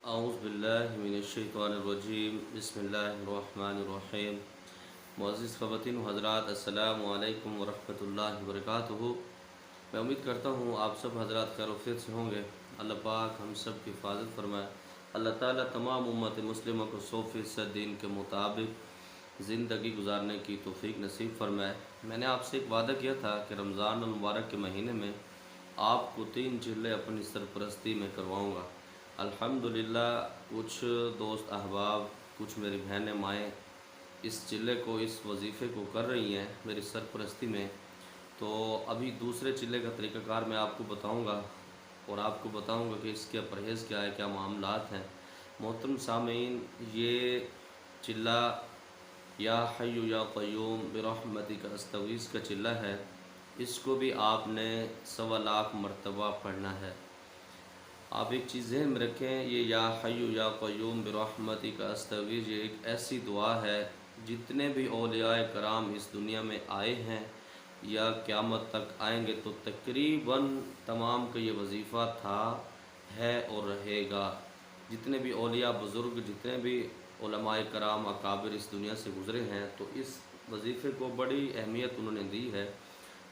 اعوذ باللہ من الشیطان الرجیم بسم اللہ الرحمن الرحیم۔ معزز خواتین و حضرات، السلام علیکم ورحمۃ اللہ وبرکاتہ۔ میں امید کرتا ہوں آپ سب حضرات خیر و خیر سے ہوں گے۔ اللہ پاک ہم سب کی حفاظت فرمائے۔ اللہ تعالیٰ تمام امت مسلمہ کو 100% دین کے مطابق زندگی گزارنے کی توفیق نصیب فرمائے۔ میں نے آپ سے ایک وعدہ کیا تھا کہ رمضان المبارک کے مہینے میں آپ کو 3 چلے اپنی سرپرستی میں کرواؤں گا۔ الحمدللہ کچھ دوست احباب، کچھ میری بہنیں مائیں اس چلے کو، اس وظیفے کو کر رہی ہیں میری سرپرستی میں۔ تو ابھی دوسرے چلے کا طریقہ کار میں آپ کو بتاؤں گا اور آپ کو بتاؤں گا کہ اس کے پرہیز کیا ہے، کیا معاملات ہیں۔ محترم سامعین، یہ چلہ یا حی یا قیوم برحمتک استغیث کا چلہ ہے۔ اس کو بھی آپ نے 1.25 مرتبہ پڑھنا ہے۔ آپ ایک چیز ذہن میں رکھیں، یہ یا حی یا قیوم برحمتک استغیث یہ ایک ایسی دعا ہے، جتنے بھی اولیاء کرام اس دنیا میں آئے ہیں یا قیامت تک آئیں گے تو تقریباً تمام کا یہ وظیفہ تھا، ہے اور رہے گا۔ جتنے بھی اولیاء بزرگ، جتنے بھی علماء کرام اکابر اس دنیا سے گزرے ہیں تو اس وظیفے کو بڑی اہمیت انہوں نے دی ہے۔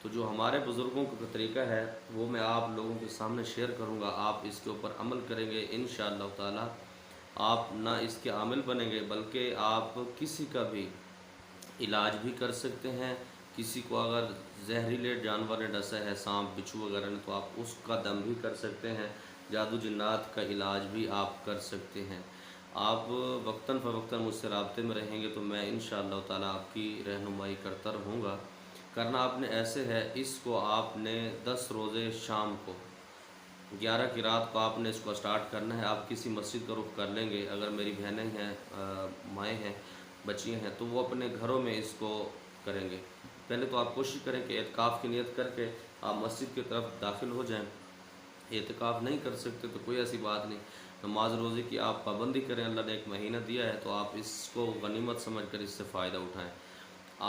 تو جو ہمارے بزرگوں کا طریقہ ہے وہ میں آپ لوگوں کے سامنے شیئر کروں گا۔ آپ اس کے اوپر عمل کریں گے انشاءاللہ تعالی۔ آپ نہ اس کے عامل بنیں گے بلکہ آپ کسی کا بھی علاج بھی کر سکتے ہیں۔ کسی کو اگر زہریلے جانور نے ڈسا ہے، سانپ بچھو وغیرہ نے، تو آپ اس کا دم بھی کر سکتے ہیں۔ جادو جنات کا علاج بھی آپ کر سکتے ہیں۔ آپ وقتاً فوقتاً مجھ سے رابطے میں رہیں گے تو میں انشاءاللہ تعالی آپ کی رہنمائی کرتا رہوں گا۔ کرنا آپ نے ایسے ہے، اس کو آپ نے 10 روزے شام کو 11 کی رات کو آپ نے اس کو سٹارٹ کرنا ہے۔ آپ کسی مسجد کا رخ کر لیں گے، اگر میری بہنیں ہیں، مائیں ہیں، بچیاں ہیں تو وہ اپنے گھروں میں اس کو کریں گے۔ پہلے تو آپ کوشش کریں کہ اعتکاف کی نیت کر کے آپ مسجد کی طرف داخل ہو جائیں۔ اعتکاف نہیں کر سکتے تو کوئی ایسی بات نہیں، نماز روزے کی آپ پابندی کریں۔ اللہ نے ایک مہینہ دیا ہے تو آپ اس کو غنیمت سمجھ کر اس سے فائدہ اٹھائیں۔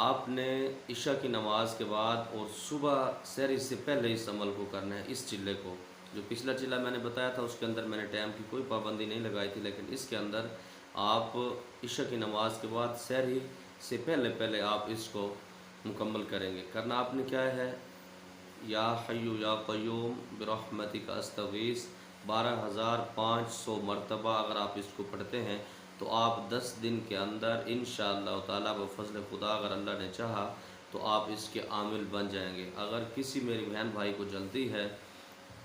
آپ نے عشاء کی نماز کے بعد اور صبح سحری سے پہلے اس عمل کو کرنا ہے۔ اس چلے کو، جو پچھلا چلہ میں نے بتایا تھا اس کے اندر میں نے ٹائم کی کوئی پابندی نہیں لگائی تھی، لیکن اس کے اندر آپ عشاء کی نماز کے بعد سحری سے پہلے آپ اس کو مکمل کریں گے۔ کرنا آپ نے کیا ہے، یا حی یا قیوم برحمتک استغیث 12,500 مرتبہ اگر آپ اس کو پڑھتے ہیں تو آپ 10 دن کے اندر انشاءاللہ تعالیٰ بفضل خدا، اگر اللہ نے چاہا تو آپ اس کے عامل بن جائیں گے۔ اگر کسی میری بہن بھائی کو جلدی ہے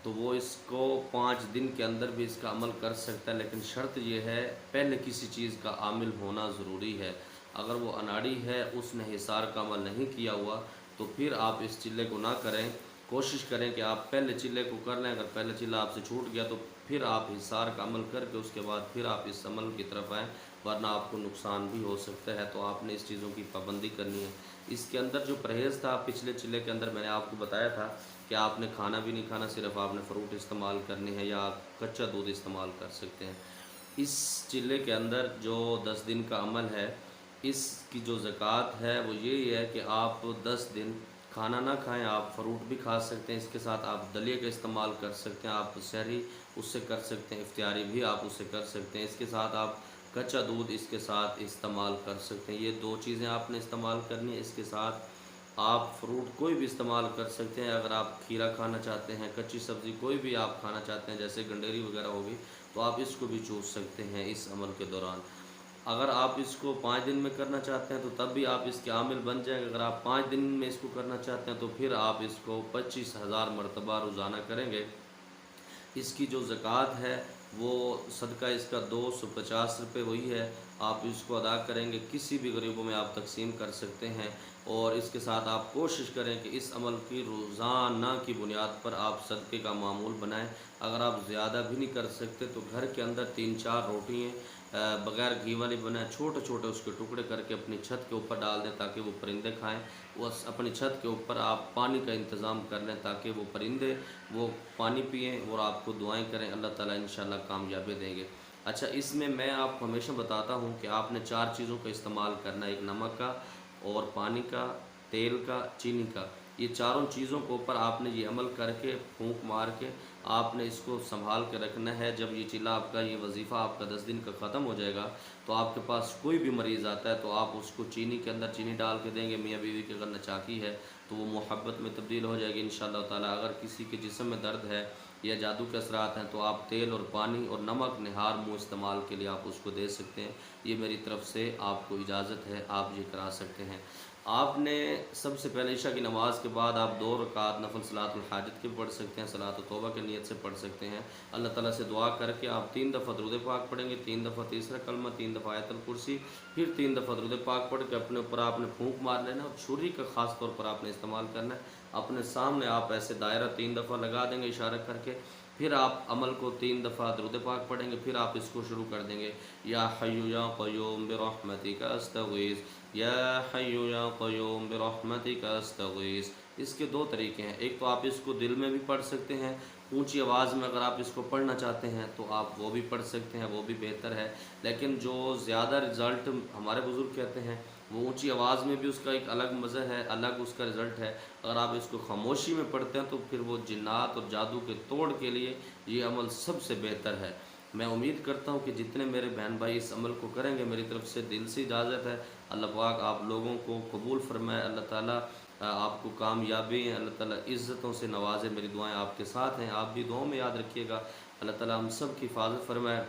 تو وہ اس کو 5 دن کے اندر بھی اس کا عمل کر سکتا ہے، لیکن شرط یہ ہے پہلے کسی چیز کا عامل ہونا ضروری ہے۔ اگر وہ اناڑی ہے، اس نے حصار کا عمل نہیں کیا ہوا تو پھر آپ اس چلے کو نہ کریں۔ کوشش کریں کہ آپ پہلے چلے کو کر لیں۔ اگر پہلے چلہ آپ سے چھوٹ گیا تو پھر آپ حصار کا عمل کر کے اس کے بعد پھر آپ اس عمل کی طرف آئیں، ورنہ آپ کو نقصان بھی ہو سکتا ہے۔ تو آپ نے اس چیزوں کی پابندی کرنی ہے۔ اس کے اندر جو پرہیز تھا، پچھلے چلے کے اندر میں نے آپ کو بتایا تھا کہ آپ نے کھانا بھی نہیں کھانا، صرف آپ نے فروٹ استعمال کرنی ہے یا آپ کچا دودھ استعمال کر سکتے ہیں۔ اس چلے کے اندر جو 10 دن کا عمل ہے، اس کی جو زکوٰۃ ہے وہ یہی ہے کہ آپ 10 دن کھانا نہ کھائیں، آپ فروٹ بھی کھا سکتے ہیں، اس کے ساتھ آپ دلیے کا استعمال کر سکتے ہیں، آپ سحری اس سے کر سکتے ہیں، افطاری بھی آپ اس سے کر سکتے ہیں، اس کے ساتھ آپ کچا دودھ اس کے ساتھ استعمال کر سکتے ہیں۔ یہ 2 چیزیں آپ نے استعمال کرنی ہے۔ اس کے ساتھ آپ فروٹ کوئی بھی استعمال کر سکتے ہیں۔ اگر آپ کھیرا کھانا چاہتے ہیں، کچی سبزی کوئی بھی آپ کھانا چاہتے ہیں جیسے گنڈیری وغیرہ ہوگی تو آپ اس کو بھی چوس سکتے ہیں اس عمل کے دوران۔ اگر آپ اس کو 5 دن میں کرنا چاہتے ہیں تو تب بھی آپ اس کے عامل بن جائیں گے۔ اگر آپ 5 دن میں اس کو کرنا چاہتے ہیں تو پھر آپ اس کو 25,000 مرتبہ روزانہ کریں گے۔ اس کی جو زکوٰۃ ہے وہ صدقہ اس کا 250 روپے وہی ہے، آپ اس کو ادا کریں گے، کسی بھی غریبوں میں آپ تقسیم کر سکتے ہیں۔ اور اس کے ساتھ آپ کوشش کریں کہ اس عمل کی روزانہ کی بنیاد پر آپ صدقے کا معمول بنائیں۔ اگر آپ زیادہ بھی نہیں کر سکتے تو گھر کے اندر 3-4 روٹیاں بغیر گھی والی بنائیں، چھوٹے چھوٹے اس کے ٹکڑے کر کے اپنی چھت کے اوپر ڈال دیں تاکہ وہ پرندے کھائیں۔ وہ اپنی چھت کے اوپر آپ پانی کا انتظام کر لیں تاکہ وہ پرندے وہ پانی پئیں اور آپ کو دعائیں کریں، اللہ تعالیٰ انشاءاللہ کامیابی دیں گے۔ اچھا، اس میں آپ کو ہمیشہ بتاتا ہوں کہ آپ نے 4 چیزوں کا استعمال کرنا ہے، ایک نمک کا اور پانی کا، تیل کا، چینی کا۔ یہ چاروں چیزوں کے اوپر آپ نے یہ عمل کر کے پھونک مار کے آپ نے اس کو سنبھال کے رکھنا ہے۔ جب یہ چلا آپ کا یہ وظیفہ آپ کا 10 دن کا ختم ہو جائے گا تو آپ کے پاس کوئی بھی مریض آتا ہے تو آپ اس کو چینی کے اندر چینی ڈال کے دیں گے۔ میاں بیوی کی اگر نچاکی ہے تو وہ محبت میں تبدیل ہو جائے گی انشاءاللہ تعالیٰ۔ اگر کسی کے جسم میں درد ہے یا جادو کے اثرات ہیں تو آپ تیل اور پانی اور نمک نہار منہ استعمال کے لیے آپ اس کو دے سکتے ہیں۔ یہ میری طرف سے آپ کو اجازت ہے، آپ یہ کرا سکتے ہیں۔ آپ نے سب سے پہلے عشاء کی نماز کے بعد آپ 2 رکعت نفل صلاۃ الحاجت کی پڑھ سکتے ہیں، صلاۃ توبہ کی نیت سے پڑھ سکتے ہیں۔ اللہ تعالیٰ سے دعا کر کے آپ 3 دفعہ درود پاک پڑھیں گے، 3 دفعہ تیسرا کلمہ، 3 دفعہ آیت الکرسی، پھر 3 دفعہ درود پاک پڑھ کے اپنے اوپر آپ نے پھونک مار لینا اور چھری کا خاص طور پر آپ نے استعمال کرنا ہے۔ اپنے سامنے آپ ایسے دائرہ 3 دفعہ لگا دیں گے اشارہ کر کے، پھر آپ عمل کو 3 دفعہ درود پاک پڑھیں گے، پھر آپ اس کو شروع کر دیں گے، یا حی یا قیوم برحمتک استغیث، یا حی یا قیوم برحمتک استغیث۔ اس کے 2 طریقے ہیں، ایک تو آپ اس کو دل میں بھی پڑھ سکتے ہیں، اونچی آواز میں اگر آپ اس کو پڑھنا چاہتے ہیں تو آپ وہ بھی پڑھ سکتے ہیں، وہ بھی بہتر ہے۔ لیکن جو زیادہ رزلٹ ہمارے بزرگ کہتے ہیں وہ اونچی آواز میں بھی اس کا ایک الگ مزہ ہے، الگ اس کا رزلٹ ہے۔ اگر آپ اس کو خاموشی میں پڑھتے ہیں تو پھر وہ جنات اور جادو کے توڑ کے لیے یہ عمل سب سے بہتر ہے۔ میں امید کرتا ہوں کہ جتنے میرے بہن بھائی اس عمل کو کریں گے، میری طرف سے دل سے اجازت ہے، اللہ پاک آپ لوگوں کو قبول فرمائے، اللہ تعالیٰ آپ کو کامیابی ہیں، اللہ تعالیٰ عزتوں سے نوازے۔ میری دعائیں آپ کے ساتھ ہیں، آپ بھی دعاؤں میں یاد رکھیے گا۔ اللہ تعالیٰ ہم سب کی حفاظت فرمائے۔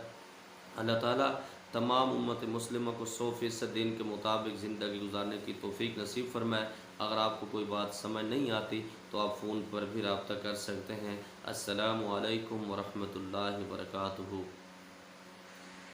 اللہ تعالیٰ تمام امت مسلمہ کو 100% دین کے مطابق زندگی گزارنے کی توفیق نصیب فرمائے۔ اگر آپ کو کوئی بات سمجھ نہیں آتی تو آپ فون پر بھی رابطہ کر سکتے ہیں۔ السلام علیکم ورحمۃ اللہ وبرکاتہ۔